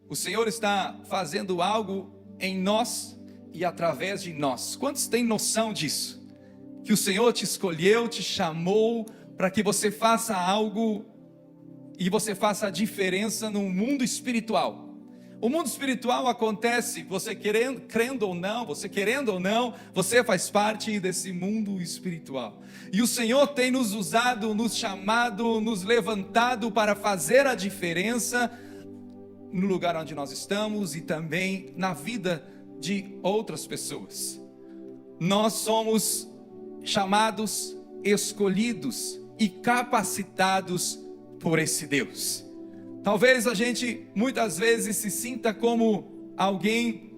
O Senhor está fazendo algo em nós e através de nós. Quantos têm noção disso? Que o Senhor te escolheu, te chamou para que você faça algo e você faça a diferença no mundo espiritual. O mundo espiritual acontece, você crendo ou não, você faz parte desse mundo espiritual. E o Senhor tem nos usado, nos chamado, nos levantado para fazer a diferença no lugar onde nós estamos e também na vida de outras pessoas. Nós somos chamados, escolhidos e capacitados por esse Deus. Talvez a gente muitas vezes se sinta como alguém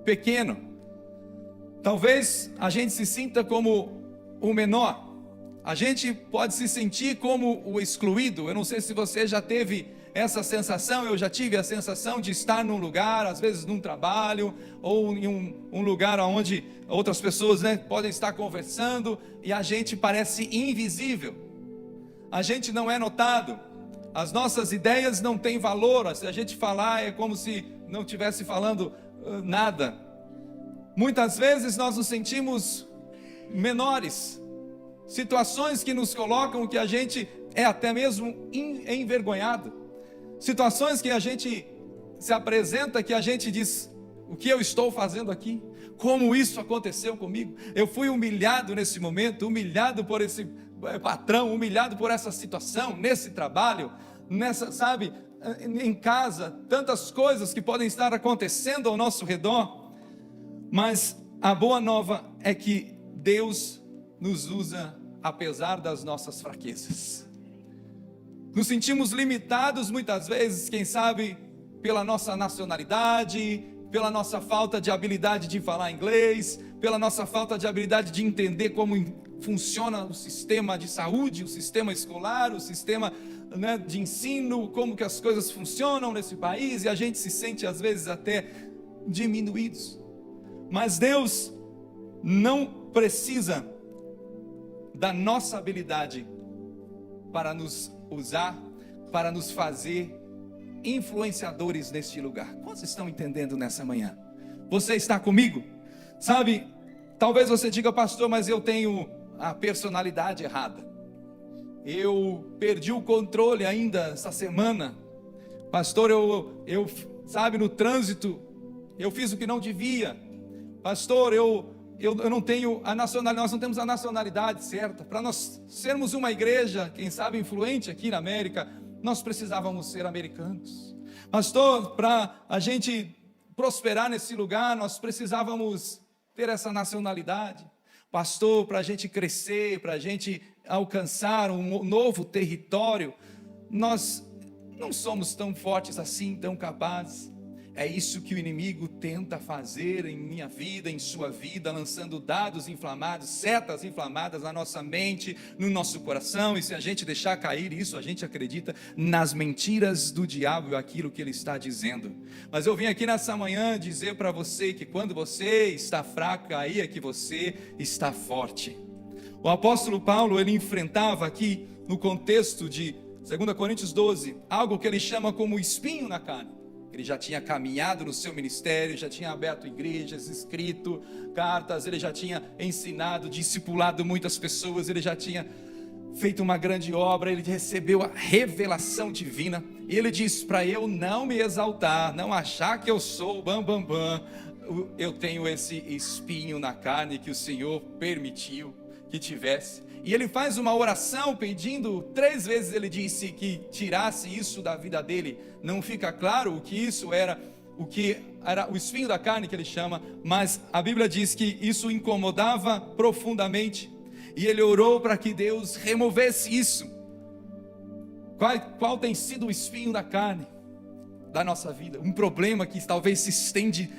pequeno. Talvez a gente se sinta como o menor. A gente pode se sentir como o excluído. Eu não sei se você já teve essa sensação. Eu já tive a sensação de estar num lugar, às vezes num trabalho, ou em um lugar onde outras pessoas, podem estar conversando e a gente parece invisível. A gente não é notado. As nossas ideias não têm valor. Se a gente falar, é como se não estivesse falando nada. Muitas vezes nós nos sentimos menores. Situações que nos colocam que a gente é até mesmo envergonhado. Situações que a gente se apresenta, que a gente diz: o que eu estou fazendo aqui? Como isso aconteceu comigo? Eu fui humilhado nesse momento, humilhado por esse patrão, humilhado por essa situação, nesse trabalho, em casa, tantas coisas que podem estar acontecendo ao nosso redor. Mas a boa nova é que Deus nos usa apesar das nossas fraquezas. Nos sentimos limitados muitas vezes, quem sabe pela nossa nacionalidade, pela nossa falta de habilidade de falar inglês, pela nossa falta de habilidade de entender como funciona o sistema de saúde, o sistema escolar, o sistema de ensino, como que as coisas funcionam nesse país, e a gente se sente às vezes até diminuídos. Mas Deus não precisa da nossa habilidade para nos usar, para nos fazer influenciadores neste lugar. Quantos estão entendendo nessa manhã? Você está comigo? Sabe, talvez você diga: pastor, mas eu tenho a personalidade errada. Eu perdi o controle ainda essa semana. Pastor, eu no trânsito, eu fiz o que não devia. Pastor, eu não tenho a nacionalidade, nós não temos a nacionalidade certa. Para nós sermos uma igreja, quem sabe influente aqui na América, nós precisávamos ser americanos. Pastor, para a gente prosperar nesse lugar, nós precisávamos ter essa nacionalidade. Pastor, para a gente crescer, para a gente alcançar um novo território, nós não somos tão fortes assim, tão capazes. É isso que o inimigo tenta fazer em minha vida, em sua vida, lançando dados inflamados, setas inflamadas na nossa mente, no nosso coração. E se a gente deixar cair isso, a gente acredita nas mentiras do diabo e aquilo que ele está dizendo. Mas eu vim aqui nessa manhã dizer para você que quando você está fraco, aí é que você está forte. O apóstolo Paulo, ele enfrentava aqui no contexto de 2 Coríntios 12, algo que ele chama como espinho na carne. Ele já tinha caminhado no seu ministério, já tinha aberto igrejas, escrito cartas, ele já tinha ensinado, discipulado muitas pessoas, ele já tinha feito uma grande obra, ele recebeu a revelação divina, e ele diz: para eu não me exaltar, não achar que eu sou o bambambam, eu tenho esse espinho na carne que o Senhor permitiu que tivesse. E ele faz uma oração pedindo, 3 vezes ele disse que tirasse isso da vida dele. Não fica claro o que isso era, o que era o espinho da carne que ele chama, mas a Bíblia diz que isso incomodava profundamente. E ele orou para que Deus removesse isso. Qual tem sido o espinho da carne da nossa vida? Um problema que talvez se estende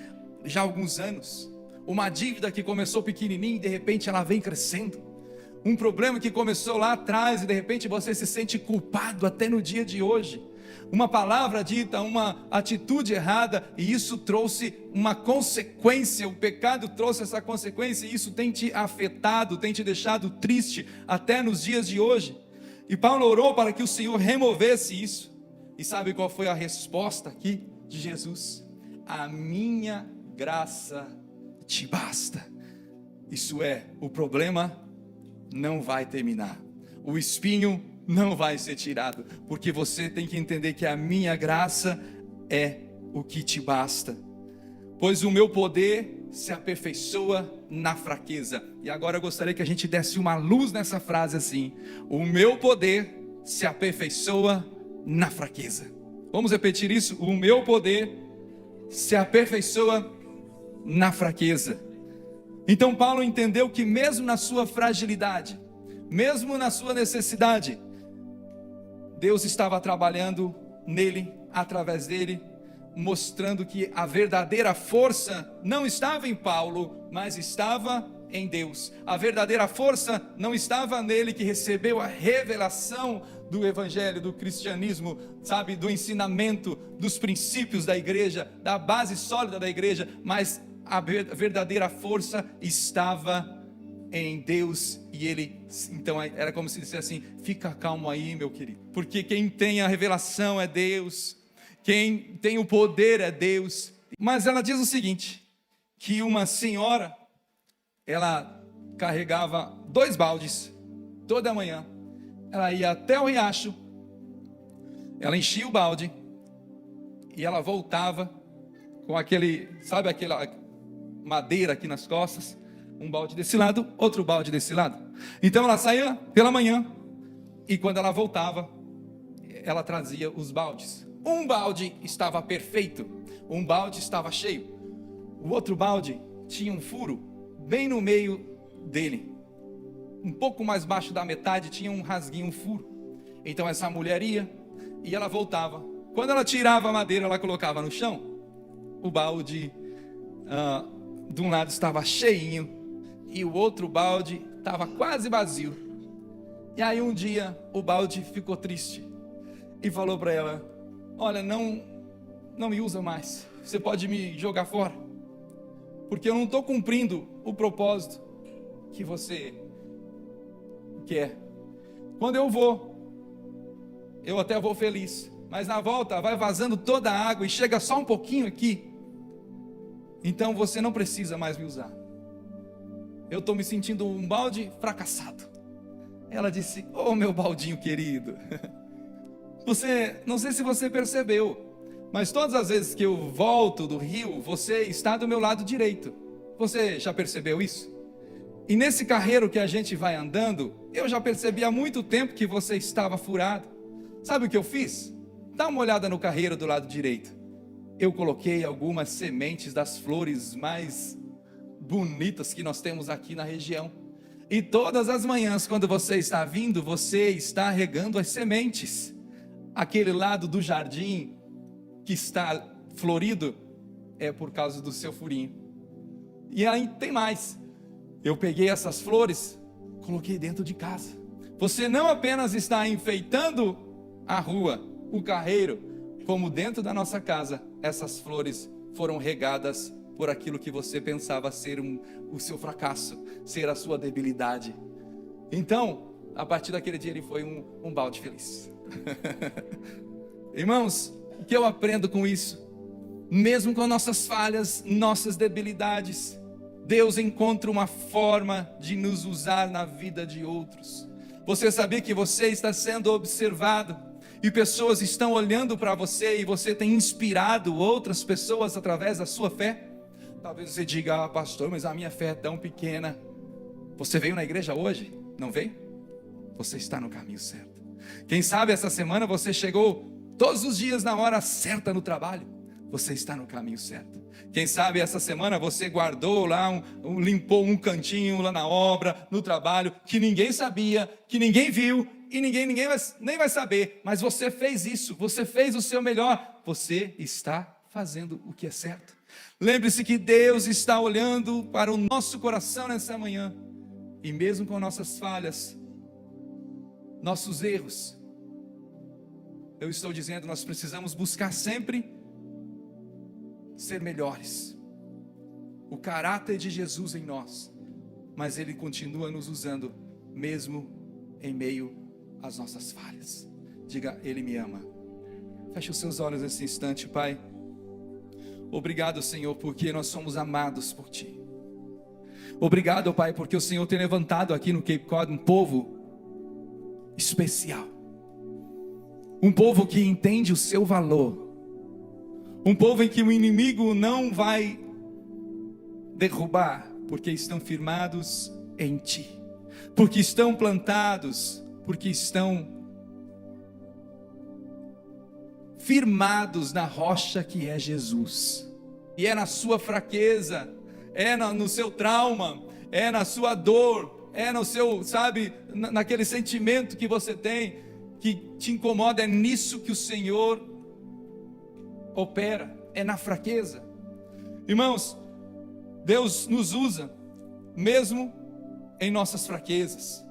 já há alguns anos. Uma dívida que começou pequenininha e de repente ela vem crescendo. Um problema que começou lá atrás e de repente você se sente culpado até no dia de hoje. Uma palavra dita, uma atitude errada, e isso trouxe uma consequência. O pecado trouxe essa consequência e isso tem te afetado, tem te deixado triste até nos dias de hoje. E Paulo orou para que o Senhor removesse isso. E sabe qual foi a resposta aqui? de Jesus: a minha graça te basta. Isso é, o problema não vai terminar, o espinho não vai ser tirado, porque você tem que entender que a minha graça é o que te basta. Pois o meu poder se aperfeiçoa na fraqueza. E agora eu gostaria que a gente desse uma luz nessa frase assim: o meu poder se aperfeiçoa na fraqueza. Vamos repetir isso? O meu poder se aperfeiçoa na fraqueza. Então Paulo entendeu que mesmo na sua fragilidade, mesmo na sua necessidade, Deus estava trabalhando nele, através dele, mostrando que a verdadeira força não estava em Paulo, mas estava em Deus. A verdadeira força não estava nele, que recebeu a revelação do evangelho, do cristianismo, sabe, do ensinamento, dos princípios da igreja, da base sólida da igreja, mas a verdadeira força estava em Deus. E ele, então era como se dissesse assim: fica calmo aí, meu querido, porque quem tem a revelação é Deus, quem tem o poder é Deus. Mas ela diz o seguinte, que uma senhora, ela carregava 2 baldes toda manhã, ela ia até o riacho, ela enchia o balde e ela voltava com aquele, sabe, aquela madeira aqui nas costas, um balde desse lado, outro balde desse lado. Então ela saía pela manhã e quando ela voltava, ela trazia os baldes. Um balde estava perfeito, um balde estava cheio, o outro balde tinha um furo bem no meio dele, um pouco mais baixo da metade tinha um rasguinho, um furo. Então essa mulher ia e ela voltava. Quando ela tirava a madeira, ela colocava no chão, o balde de um lado estava cheinho e o outro balde estava quase vazio. E aí um dia o balde ficou triste e falou para ela: olha, não me usa mais, você pode me jogar fora, porque eu não estou cumprindo o propósito que você quer. Quando eu vou, eu até vou feliz, mas na volta vai vazando toda a água e chega só um pouquinho aqui. Então você não precisa mais me usar. Eu estou me sentindo um balde fracassado. Ela disse: oh, meu baldinho querido, não sei se você percebeu, mas todas as vezes que eu volto do rio, você está do meu lado direito. Você já percebeu isso? E nesse carreiro que a gente vai andando, eu já percebi há muito tempo que você estava furado. Sabe o que eu fiz? Dá uma olhada no carreiro do lado direito. Eu coloquei algumas sementes das flores mais bonitas que nós temos aqui na região. E todas as manhãs, quando você está vindo, você está regando as sementes. Aquele lado do jardim que está florido é por causa do seu furinho. E aí tem mais. Eu peguei essas flores, coloquei dentro de casa. Você não apenas está enfeitando a rua, o carreiro, como dentro da nossa casa, essas flores foram regadas por aquilo que você pensava ser o seu fracasso, ser a sua debilidade. Então, a partir daquele dia ele foi um balde feliz. Irmãos, o que eu aprendo com isso? Mesmo com nossas falhas, nossas debilidades, Deus encontra uma forma de nos usar na vida de outros. Você sabia que você está sendo observado e pessoas estão olhando para você e você tem inspirado outras pessoas através da sua fé? Talvez você diga: ah, pastor, mas a minha fé é tão pequena. Você veio na igreja hoje? Não veio? Você está no caminho certo. Quem sabe essa semana você chegou todos os dias na hora certa no trabalho. Você está no caminho certo. Quem sabe essa semana você guardou lá, limpou um cantinho lá na obra, no trabalho, que ninguém sabia, que ninguém viu, e ninguém nem vai saber, mas você fez isso, você fez o seu melhor, você está fazendo o que é certo. Lembre-se que Deus está olhando para o nosso coração nessa manhã, e mesmo com nossas falhas, nossos erros, eu estou dizendo, nós precisamos buscar sempre ser melhores, o caráter de Jesus em nós, mas Ele continua nos usando, mesmo em meio às nossas falhas. Diga: Ele me ama. Feche os seus olhos nesse instante, Pai. Obrigado, Senhor, porque nós somos amados por Ti. Obrigado, Pai, porque o Senhor tem levantado aqui no Cape Cod um povo especial. Um povo que entende o seu valor. Um povo em que o inimigo não vai derrubar, porque estão firmados em Ti. Porque estão plantados, porque estão firmados na rocha que é Jesus. E é na sua fraqueza, é no seu trauma, é na sua dor, é no seu, sabe, naquele sentimento que você tem, que te incomoda, é nisso que o Senhor opera, é na fraqueza. Irmãos, Deus nos usa, mesmo em nossas fraquezas.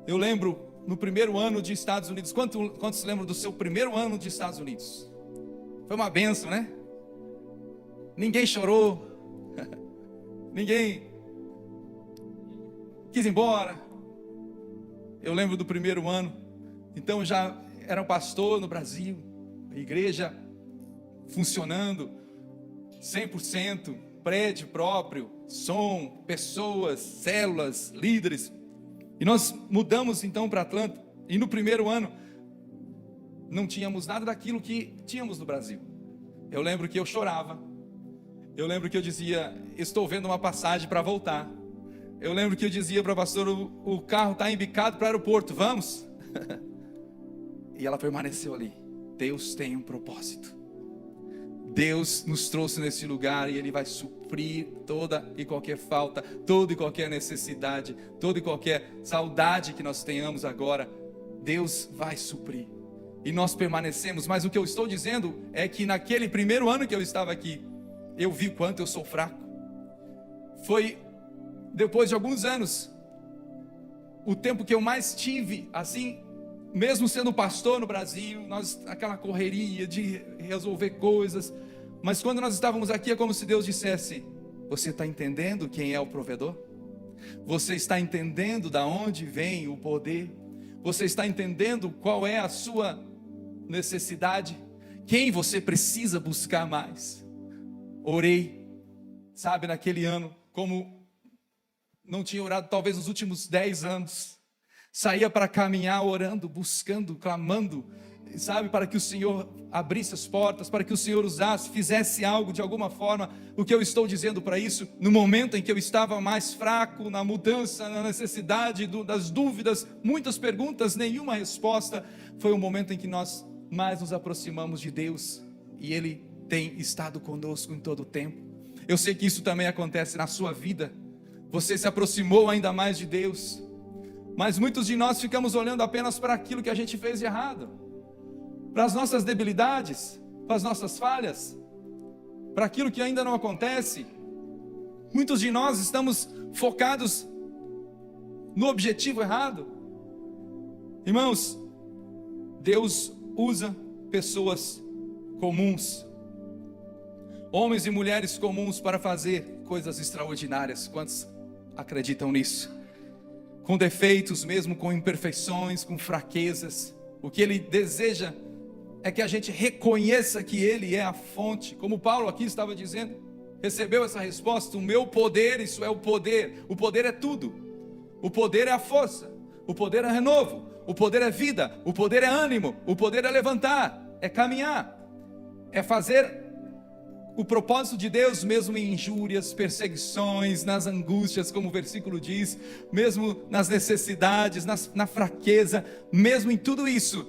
Eu lembro, no primeiro ano de Estados Unidos, quantos se lembram do seu primeiro ano de Estados Unidos? Foi uma bênção, né? Ninguém chorou, ninguém quis ir embora. Eu lembro do primeiro ano, então já era um pastor no Brasil, a igreja funcionando 100%, prédio próprio, som, pessoas, células, líderes. E nós mudamos então para Atlanta. E no primeiro ano não tínhamos nada daquilo que tínhamos no Brasil. Eu lembro que eu chorava. Eu lembro que eu dizia, estou vendo uma passagem para voltar. Eu lembro que eu dizia para a pastora, o carro está embicado para o aeroporto, vamos? E ela permaneceu ali. Deus tem um propósito. Deus nos trouxe nesse lugar e Ele vai suprir toda e qualquer falta, toda e qualquer necessidade, toda e qualquer saudade que nós tenhamos agora. Deus vai suprir. E nós permanecemos, mas o que eu estou dizendo é que naquele primeiro ano que eu estava aqui, eu vi o quanto eu sou fraco. Foi depois de alguns anos, o tempo que eu mais tive, assim, mesmo sendo pastor no Brasil, aquela correria de resolver coisas, mas quando nós estávamos aqui é como se Deus dissesse, você está entendendo quem é o provedor? Você está entendendo da onde vem o poder? Você está entendendo qual é a sua necessidade? Quem você precisa buscar mais? Orei, sabe, naquele ano, como não tinha orado talvez nos últimos 10 anos, saía para caminhar orando, buscando, clamando, sabe, para que o Senhor abrisse as portas, para que o Senhor usasse, fizesse algo de alguma forma. O que eu estou dizendo para isso, no momento em que eu estava mais fraco, na mudança, na necessidade, das dúvidas, muitas perguntas, nenhuma resposta, foi o momento em que nós mais nos aproximamos de Deus, e Ele tem estado conosco em todo o tempo. Eu sei que isso também acontece na sua vida, você se aproximou ainda mais de Deus, mas muitos de nós ficamos olhando apenas para aquilo que a gente fez de errado, para as nossas debilidades, para as nossas falhas, para aquilo que ainda não acontece. Muitos de nós estamos focados no objetivo errado. Irmãos, Deus usa pessoas comuns, homens e mulheres comuns, para fazer coisas extraordinárias. Quantos acreditam nisso? Com defeitos mesmo, com imperfeições, com fraquezas. O que Ele deseja é que a gente reconheça que Ele é a fonte. Como Paulo aqui estava dizendo, recebeu essa resposta: o meu poder, isso é o poder. O poder é tudo. O poder é a força. O poder é renovo. O poder é vida. O poder é ânimo. O poder é levantar, é caminhar, é fazer o propósito de Deus, mesmo em injúrias, perseguições, nas angústias, como o versículo diz, mesmo nas necessidades, na fraqueza, mesmo em tudo isso,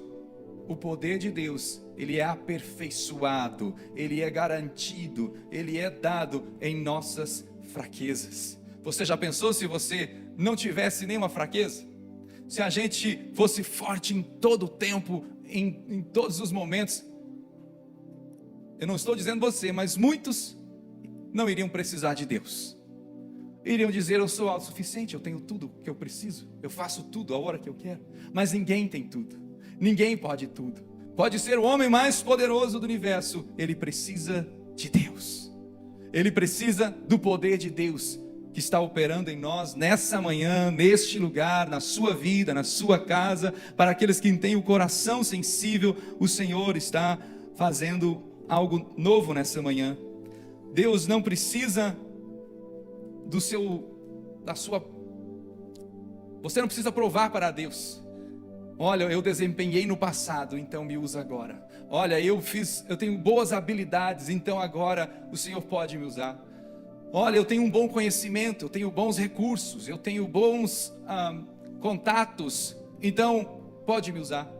o poder de Deus, Ele é aperfeiçoado, Ele é garantido, Ele é dado em nossas fraquezas. Você já pensou se você não tivesse nenhuma fraqueza? Se a gente fosse forte em todo o tempo, em todos os momentos? Eu não estou dizendo você, mas muitos não iriam precisar de Deus. Iriam dizer: eu sou autossuficiente, eu tenho tudo que eu preciso, eu faço tudo a hora que eu quero. Mas ninguém tem tudo, ninguém pode tudo. Pode ser o homem mais poderoso do universo, ele precisa de Deus. Ele precisa do poder de Deus que está operando em nós nessa manhã, neste lugar, na sua vida, na sua casa. Para aqueles que têm o coração sensível, o Senhor está fazendo algo novo nessa manhã. Deus não precisa você não precisa provar para Deus. Olha, eu desempenhei no passado, então me usa agora. Olha, eu tenho boas habilidades, então agora o Senhor pode me usar. Olha, eu tenho um bom conhecimento, eu tenho bons recursos, eu tenho bons contatos, então pode me usar.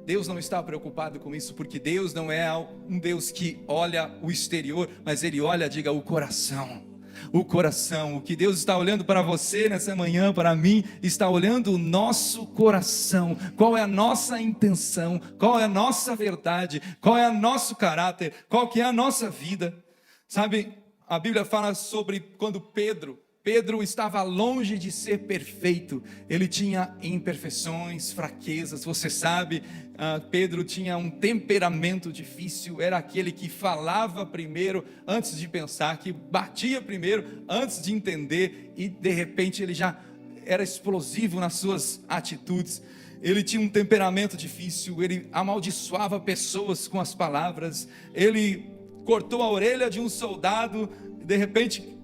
Deus não está preocupado com isso, porque Deus não é um Deus que olha o exterior, mas Ele olha, diga, o coração. O coração, o que Deus está olhando para você nessa manhã, para mim, está olhando o nosso coração. Qual é a nossa intenção? Qual é a nossa verdade? Qual é o nosso caráter? Qual que é a nossa vida? Sabe, a Bíblia fala sobre quando Pedro estava longe de ser perfeito. Ele tinha imperfeições, fraquezas. Você sabe, Pedro tinha um temperamento difícil. Era aquele que falava primeiro antes de pensar, que batia primeiro antes de entender, e de repente ele já era explosivo nas suas atitudes. Ele tinha um temperamento difícil. Ele amaldiçoava pessoas com as palavras. Ele cortou a orelha de um soldado, de repente,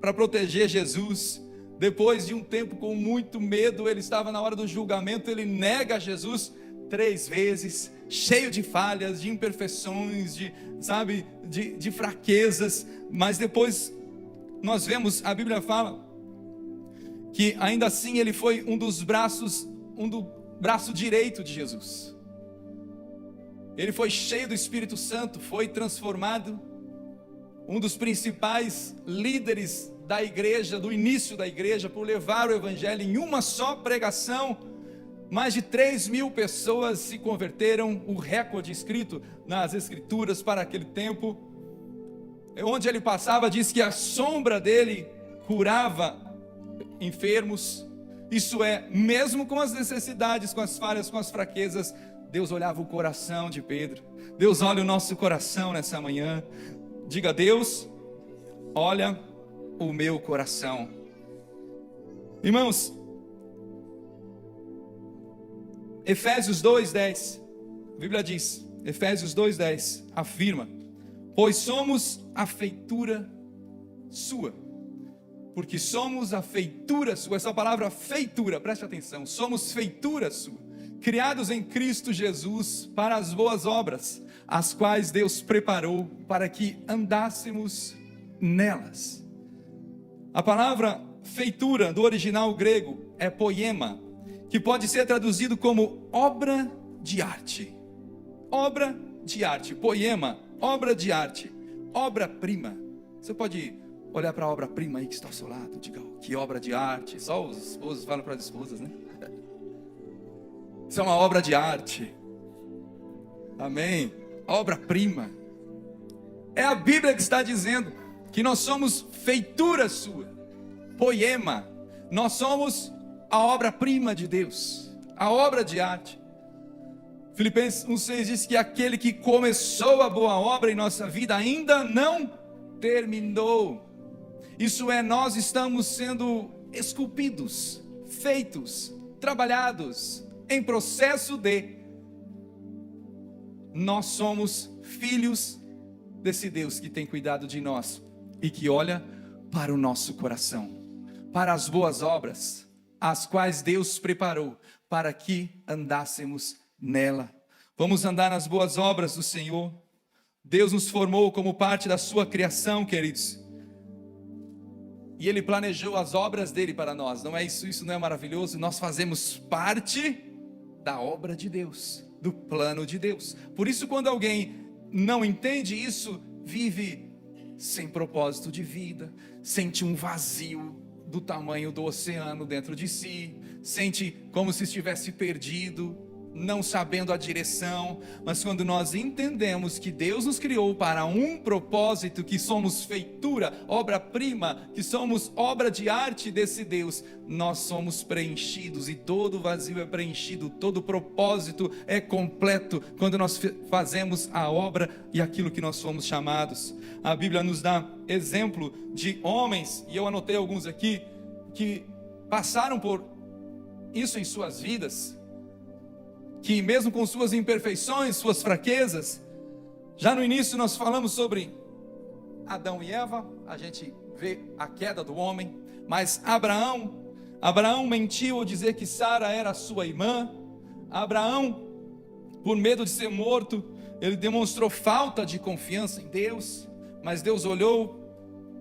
para proteger Jesus. Depois de um tempo com muito medo, ele estava na hora do julgamento, ele nega Jesus 3 vezes, cheio de falhas, de imperfeições, de fraquezas. Mas depois nós vemos, a Bíblia fala que ainda assim ele foi um do braço direito de Jesus. Ele foi cheio do Espírito Santo, foi transformado, um dos principais líderes da igreja, do início da igreja, por levar o evangelho em uma só pregação. Mais de 3.000 pessoas se converteram, o recorde escrito nas escrituras para aquele tempo. Onde ele passava, diz que a sombra dele curava enfermos. Isso é, mesmo com as necessidades, com as falhas, com as fraquezas, Deus olhava o coração de Pedro. Deus olha o nosso coração nessa manhã. Diga, Deus, olha o meu coração. Irmãos, Efésios 2:10, a Bíblia diz, Efésios 2:10, afirma: pois somos a feitura sua. Porque somos a feitura sua. Essa palavra feitura, preste atenção, somos feitura sua, criados em Cristo Jesus para as boas obras, as quais Deus preparou para que andássemos nelas. A palavra feitura do original grego é poema, que pode ser traduzido como obra de arte. Obra de arte, poema, obra de arte, obra-prima. Você pode olhar para a obra-prima aí que está ao seu lado, diga, que obra de arte. Só os esposos falam para as esposas, né? Isso é uma obra de arte. Amém. Obra-prima. É a Bíblia que está dizendo que nós somos feitura sua, poema. Nós somos a obra-prima de Deus, a obra de arte. Filipenses 1:6 diz que aquele que começou a boa obra em nossa vida ainda não terminou. Isso é, nós estamos sendo esculpidos, feitos, trabalhados, em processo de. Nós somos filhos desse Deus que tem cuidado de nós e que olha para o nosso coração, para as boas obras, as quais Deus preparou para que andássemos nela. Vamos andar nas boas obras do Senhor. Deus nos formou como parte da sua criação, queridos, e Ele planejou as obras dele para nós. Não é isso? Isso não é maravilhoso? Nós fazemos parte da obra de Deus, do plano de Deus. Por isso, quando alguém não entende isso, vive sem propósito de vida, sente um vazio do tamanho do oceano dentro de si, sente como se estivesse perdido, não sabendo a direção. Mas quando nós entendemos que Deus nos criou para um propósito, que somos feitura, obra-prima, que somos obra de arte desse Deus, nós somos preenchidos, e todo vazio é preenchido, todo propósito é completo quando nós fazemos a obra e aquilo que nós fomos chamados. A Bíblia nos dá exemplo de homens, e eu anotei alguns aqui, que passaram por isso em suas vidas, que mesmo com suas imperfeições, suas fraquezas, já no início nós falamos sobre Adão e Eva, a gente vê a queda do homem. Mas Abraão mentiu ao dizer que Sara era sua irmã. Abraão, por medo de ser morto, ele demonstrou falta de confiança em Deus. Mas Deus olhou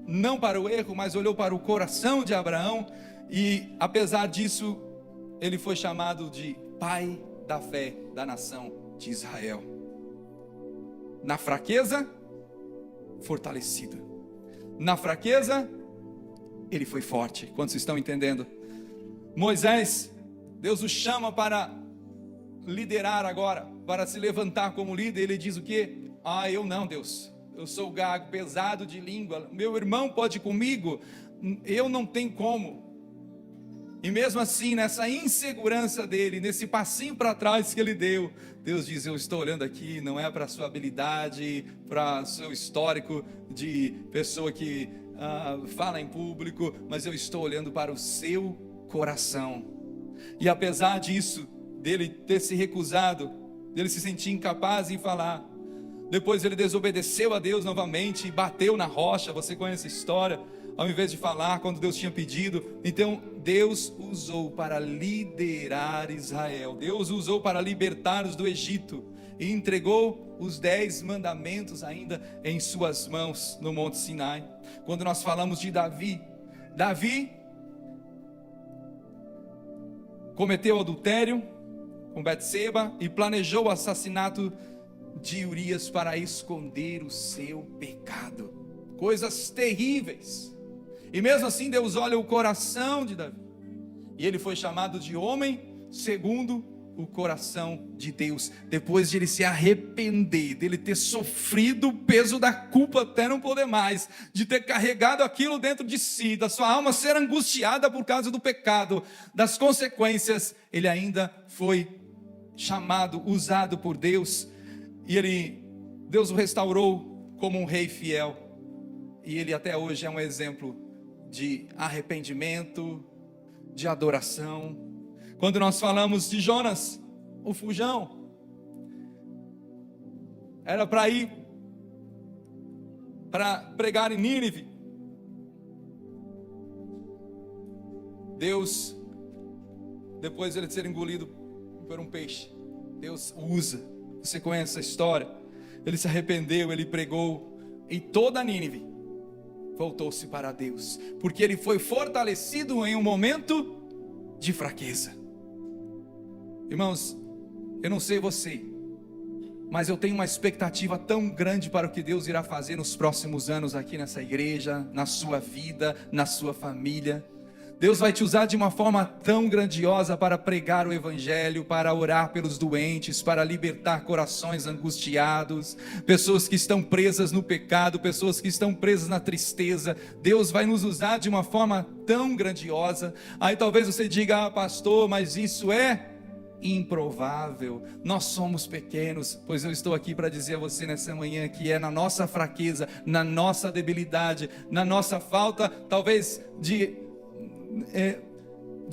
não para o erro, mas olhou para o coração de Abraão. E apesar disso, ele foi chamado de pai da fé da nação de Israel. Na fraqueza, fortalecido. Na fraqueza, ele foi forte. Quantos estão entendendo? Moisés, Deus o chama para liderar agora, para se levantar como líder. Ele diz o quê? Eu não, Deus, eu sou gago, pesado de língua, meu irmão pode ir comigo, eu não tenho como. E mesmo assim, nessa insegurança dele, nesse passinho para trás que ele deu, Deus diz: eu estou olhando aqui, não é para a sua habilidade, para o seu histórico de pessoa que fala em público, mas eu estou olhando para o seu coração. E apesar disso, dele ter se recusado, dele se sentir incapaz em falar, depois ele desobedeceu a Deus novamente e bateu na rocha. Você conhece a história? Ao invés de falar quando Deus tinha pedido. Então Deus usou para liderar Israel. Deus usou para libertar-os do Egito. E entregou os 10 mandamentos ainda em suas mãos no Monte Sinai. Quando nós falamos de Davi cometeu adultério com Betseba e planejou o assassinato de Urias para esconder o seu pecado. Coisas terríveis. E mesmo assim Deus olha o coração de Davi, e ele foi chamado de homem segundo o coração de Deus, depois de ele se arrepender, dele ter sofrido o peso da culpa até não poder mais, de ter carregado aquilo dentro de si, da sua alma ser angustiada por causa do pecado, das consequências. Ele ainda foi chamado, usado por Deus, e Deus o restaurou como um rei fiel, e ele até hoje é um exemplo de arrependimento, de adoração. Quando nós falamos de Jonas, o fujão, era para ir para pregar em Nínive. Deus, depois de ele ser engolido por um peixe, Deus o usa. Você conhece essa história? Ele se arrependeu, ele pregou, e toda Nínive voltou-se para Deus, porque ele foi fortalecido em um momento de fraqueza. Irmãos, eu não sei você, mas eu tenho uma expectativa tão grande para o que Deus irá fazer nos próximos anos aqui nessa igreja, na sua vida, na sua família. Deus vai te usar de uma forma tão grandiosa para pregar o evangelho, para orar pelos doentes, para libertar corações angustiados, pessoas que estão presas no pecado, pessoas que estão presas na tristeza. Deus vai nos usar de uma forma tão grandiosa. Aí talvez você diga: pastor, mas isso é improvável, nós somos pequenos. Pois eu estou aqui para dizer a você nessa manhã que é na nossa fraqueza, na nossa debilidade, na nossa falta talvez de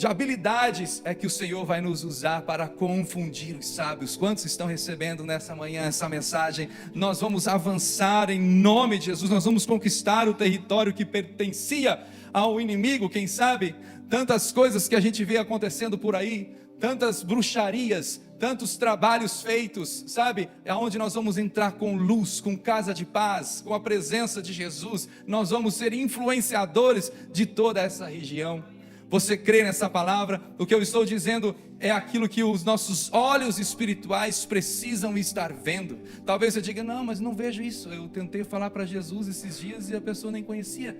habilidades, é que o Senhor vai nos usar para confundir os sábios. Quantos estão recebendo nessa manhã essa mensagem? Nós vamos avançar em nome de Jesus, nós vamos conquistar o território que pertencia ao inimigo. Quem sabe, tantas coisas que a gente vê acontecendo por aí, tantas bruxarias, tantos trabalhos feitos, sabe, é onde nós vamos entrar com luz, com casa de paz, com a presença de Jesus. Nós vamos ser influenciadores de toda essa região. Você crê nessa palavra? O que eu estou dizendo é aquilo que os nossos olhos espirituais precisam estar vendo. Talvez você diga: não, mas não vejo isso. Eu tentei falar para Jesus esses dias e a pessoa nem conhecia,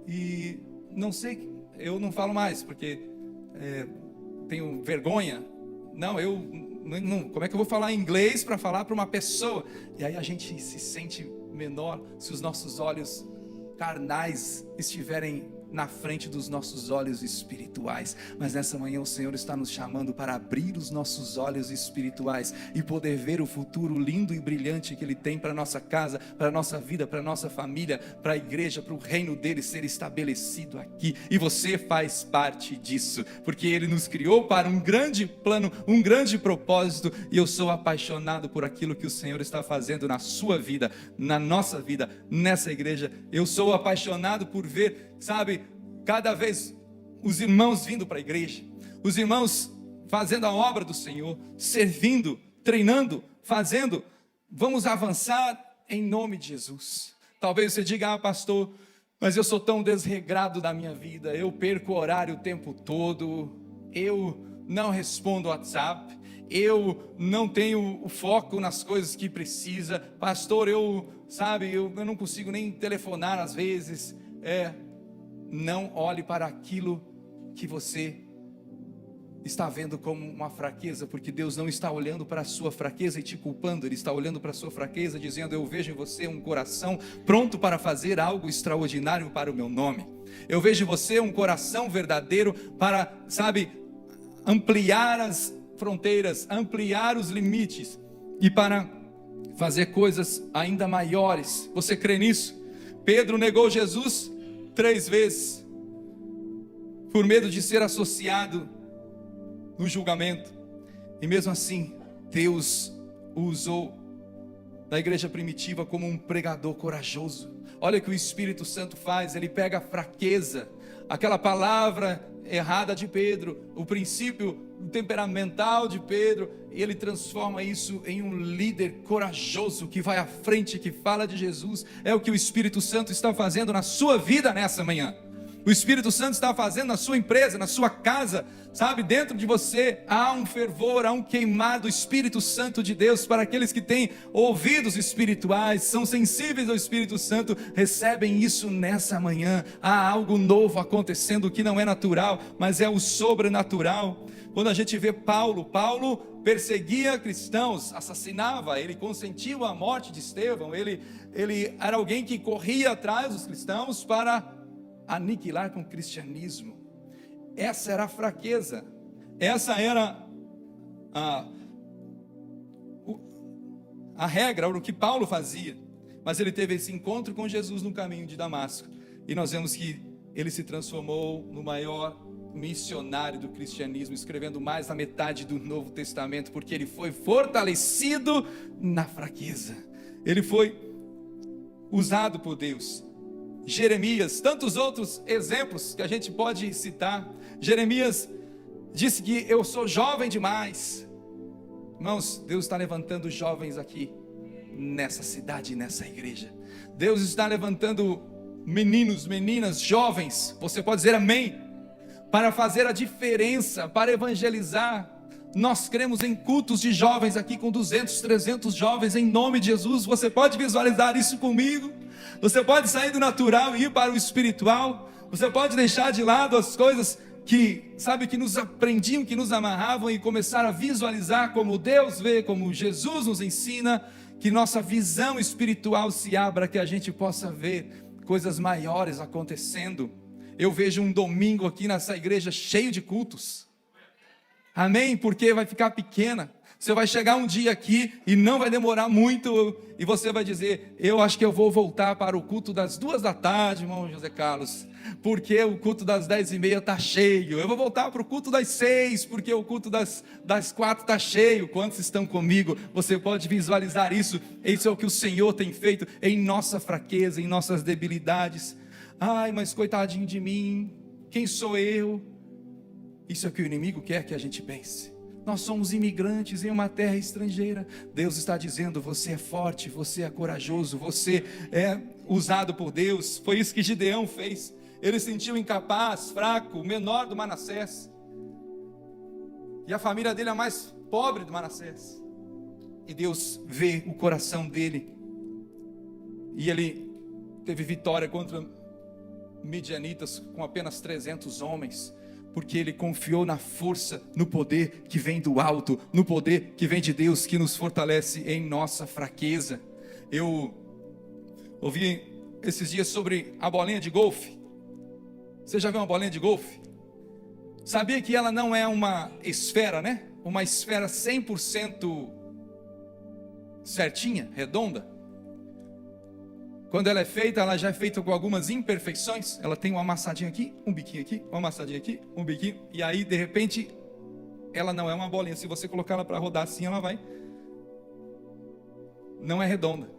e não sei, eu não falo mais porque tenho vergonha. Não, como é que eu vou falar inglês para falar para uma pessoa? E aí a gente se sente menor se os nossos olhos carnais estiverem na frente dos nossos olhos espirituais. Mas nessa manhã o Senhor está nos chamando para abrir os nossos olhos espirituais e poder ver o futuro lindo e brilhante que Ele tem para a nossa casa, para a nossa vida, para a nossa família, para a igreja, para o reino dEle ser estabelecido aqui. E você faz parte disso, porque Ele nos criou para um grande plano, um grande propósito, e eu sou apaixonado por aquilo que o Senhor está fazendo na sua vida, na nossa vida, nessa igreja. Eu sou apaixonado por ver, sabe, cada vez os irmãos vindo para a igreja, os irmãos fazendo a obra do Senhor, servindo, treinando, fazendo. Vamos avançar em nome de Jesus. Talvez você diga: pastor, mas eu sou tão desregrado da minha vida, eu perco o horário o tempo todo, eu não respondo WhatsApp, eu não tenho o foco nas coisas que precisa, pastor, eu não consigo nem telefonar às vezes. Não olhe para aquilo que você está vendo como uma fraqueza, porque Deus não está olhando para a sua fraqueza e te culpando. Ele está olhando para a sua fraqueza dizendo: eu vejo em você um coração pronto para fazer algo extraordinário para o meu nome. Eu vejo em você um coração verdadeiro para, ampliar as fronteiras, ampliar os limites e para fazer coisas ainda maiores. Você crê nisso? Pedro negou Jesus 3 vezes por medo de ser associado no julgamento, e mesmo assim Deus o usou na igreja primitiva como um pregador corajoso. Olha o que o Espírito Santo faz. Ele pega a fraqueza, aquela palavra errada de Pedro, o princípio temperamental de Pedro, e ele transforma isso em um líder corajoso que vai à frente, que fala de Jesus. É o que o Espírito Santo está fazendo na sua vida nessa manhã. O Espírito Santo está fazendo na sua empresa, na sua casa, dentro de você há um fervor, há um queimar do Espírito Santo de Deus. Para aqueles que têm ouvidos espirituais, são sensíveis ao Espírito Santo, recebem isso nessa manhã. Há algo novo acontecendo que não é natural, mas é o sobrenatural. Quando a gente vê Paulo perseguia cristãos, assassinava, ele consentiu a morte de Estevão, ele era alguém que corria atrás dos cristãos para aniquilar com o cristianismo. Essa era a fraqueza, essa era a regra, o que Paulo fazia. Mas ele teve esse encontro com Jesus no caminho de Damasco, e nós vemos que ele se transformou no maior missionário do cristianismo, escrevendo mais da metade do Novo Testamento, porque ele foi fortalecido na fraqueza, ele foi usado por Deus. Jeremias, tantos outros exemplos que a gente pode citar. Jeremias disse que eu sou jovem demais. Irmãos, Deus está levantando jovens aqui nessa cidade, nessa igreja. Deus está levantando meninos, meninas, jovens, você pode dizer amém, para fazer a diferença, para evangelizar. Nós cremos em cultos de jovens aqui com 200, 300 jovens em nome de Jesus. Você pode visualizar isso comigo? Você pode sair do natural e ir para o espiritual. Você pode deixar de lado as coisas que nos aprendiam, que nos amarravam, e começar a visualizar como Deus vê, como Jesus nos ensina. Que nossa visão espiritual se abra, que a gente possa ver coisas maiores acontecendo. Eu vejo um domingo aqui nessa igreja cheio de cultos. Amém? Porque vai ficar pequena. Você vai chegar um dia aqui e não vai demorar muito, e você vai dizer: eu acho que eu vou voltar para o culto das 2 da tarde, irmão José Carlos, porque o culto das 10h30 está cheio. Eu vou voltar para o culto das 6, porque o culto das 4 está cheio. Quantos estão comigo? Você pode visualizar isso. Isso é o que o Senhor tem feito em nossa fraqueza, em nossas debilidades. Ai, mas coitadinho de mim, quem sou eu? Isso é o que o inimigo quer que a gente pense. Nós somos imigrantes em uma terra estrangeira. Deus está dizendo: você é forte, você é corajoso, você é usado por Deus. Foi isso que Gideão fez. Ele se sentiu incapaz, fraco, o menor do Manassés, e a família dele é a mais pobre do Manassés, e Deus vê o coração dele, e ele teve vitória contra midianitas com apenas 300 homens, porque ele confiou na força, no poder que vem do alto, no poder que vem de Deus, que nos fortalece em nossa fraqueza. Eu ouvi esses dias sobre a bolinha de golfe. Você já viu uma bolinha de golfe? Sabia que ela não é uma esfera, né? Uma esfera 100% certinha, redonda. Quando ela é feita, ela já é feita com algumas imperfeições. Ela tem uma amassadinha aqui, um biquinho aqui, uma amassadinha aqui, um biquinho. E aí, de repente, ela não é uma bolinha. Se você colocar ela para rodar assim, ela vai... Não é redonda.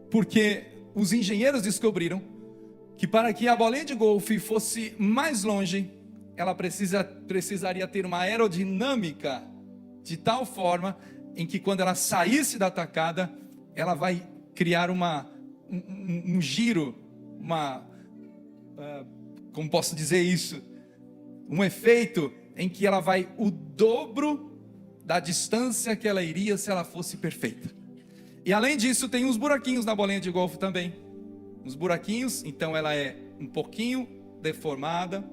Porque os engenheiros descobriram que para que a bolinha de golfe fosse mais longe, ela precisaria ter uma aerodinâmica de tal forma em que quando ela saísse da tacada, ela vai criar um giro, como posso dizer isso? Um efeito em que ela vai o dobro da distância que ela iria se ela fosse perfeita. E além disso, tem uns buraquinhos na bolinha de golfe também. Uns buraquinhos, então ela é um pouquinho deformada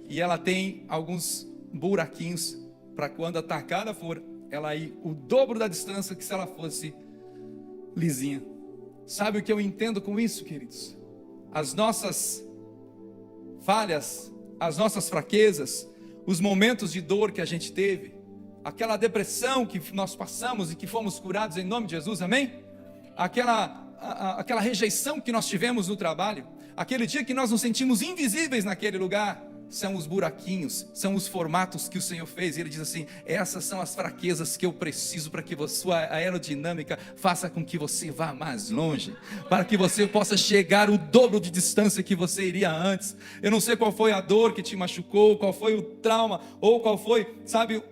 e ela tem alguns buraquinhos para quando a tacada for, ela ir o dobro da distância que se ela fosse lisinha. Sabe o que eu entendo com isso, queridos? As nossas falhas, as nossas fraquezas, os momentos de dor que a gente teve, aquela depressão que nós passamos e que fomos curados em nome de Jesus, amém? Aquela rejeição que nós tivemos no trabalho, aquele dia que nós nos sentimos invisíveis naquele lugar, são os buraquinhos, são os formatos que o Senhor fez. E Ele diz assim: essas são as fraquezas que eu preciso para que a sua aerodinâmica faça com que você vá mais longe, para que você possa chegar o dobro de distância que você iria antes. Eu não sei qual foi a dor que te machucou, qual foi o trauma, ou qual foi, sabe,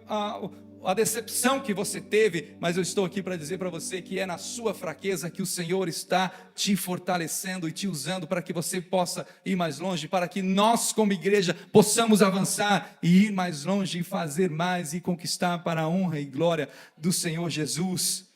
a decepção que você teve, mas eu estou aqui para dizer para você que é na sua fraqueza que o Senhor está te fortalecendo e te usando para que você possa ir mais longe, para que nós como igreja possamos avançar e ir mais longe e fazer mais e conquistar para a honra e glória do Senhor Jesus.